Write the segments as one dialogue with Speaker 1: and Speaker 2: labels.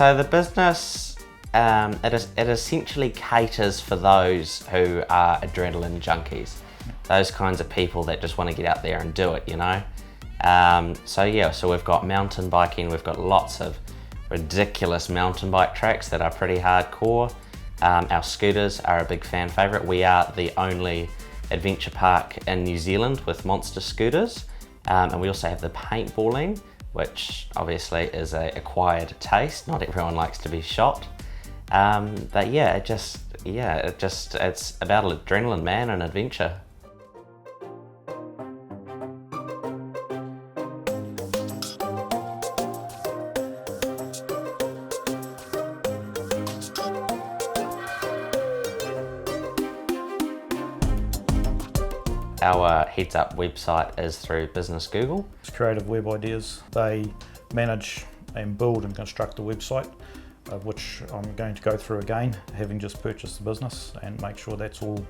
Speaker 1: So the business, it essentially caters for those who are adrenaline junkies. Those kinds of people that just want to get out there and do it, you know? So we've got mountain biking, we've got lots of ridiculous mountain bike tracks that are pretty hardcore. Our scooters are a big fan favourite. We are the only adventure park in New Zealand with monster scooters. And we also have the paintballing, which obviously is an acquired taste. Not everyone likes to be shot. But yeah, it's about adrenaline, man, and adventure. Our Headsup website is through Business Google.
Speaker 2: It's Creative Web Ideas. They manage and build and construct the website, which I'm going to go through again, having just purchased the business, and make sure that's all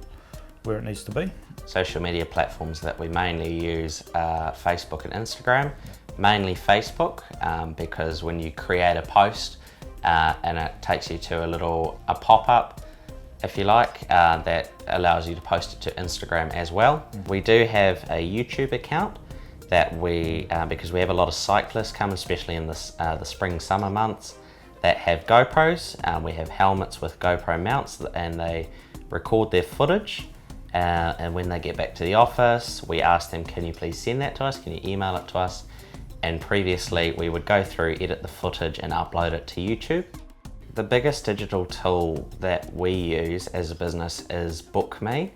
Speaker 2: where it needs to be.
Speaker 1: Social media platforms that we mainly use are Facebook and Instagram. Mainly Facebook, because when you create a post and it takes you to a pop-up, if you like, that allows you to post it to Instagram as well. We do have a YouTube account that because we have a lot of cyclists come, especially in the spring, summer months, that have GoPros. We have helmets with GoPro mounts, and they record their footage. And when they get back to the office, we ask them, can you please send that to us? Can you email it to us? And previously we would go through, edit the footage and upload it to YouTube. The biggest digital tool that we use as a business is BookMe.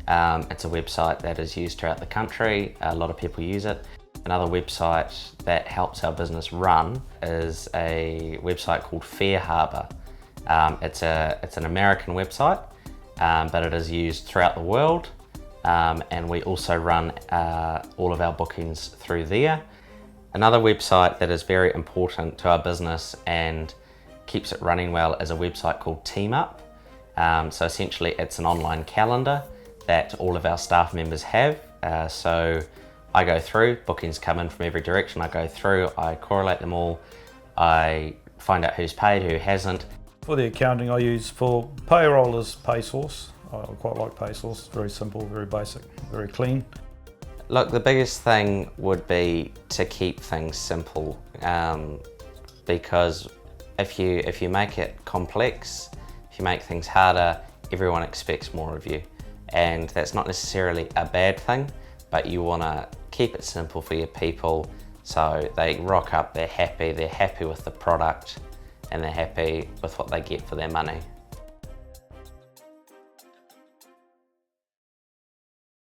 Speaker 1: It's a website that is used throughout the country. A lot of people use it. Another website that helps our business run is a website called Fair Harbor. It's an American website, but it is used throughout the world. And we also run all of our bookings through there. Another website that is very important to our business and keeps it running well is a website called TeamUp. So essentially it's an online calendar that all of our staff members have. So I go through, bookings come in from every direction. I go through, I correlate them all. I find out who's paid, who hasn't.
Speaker 2: For the accounting I use for payroll is PaySauce. I quite like PaySauce, very simple, very basic, very clean.
Speaker 1: Look, the biggest thing would be to keep things simple, because if you make it complex, if you make things harder, everyone expects more of you. And that's not necessarily a bad thing, but you want to keep it simple for your people so they rock up, they're happy with the product, and they're happy with what they get for their money.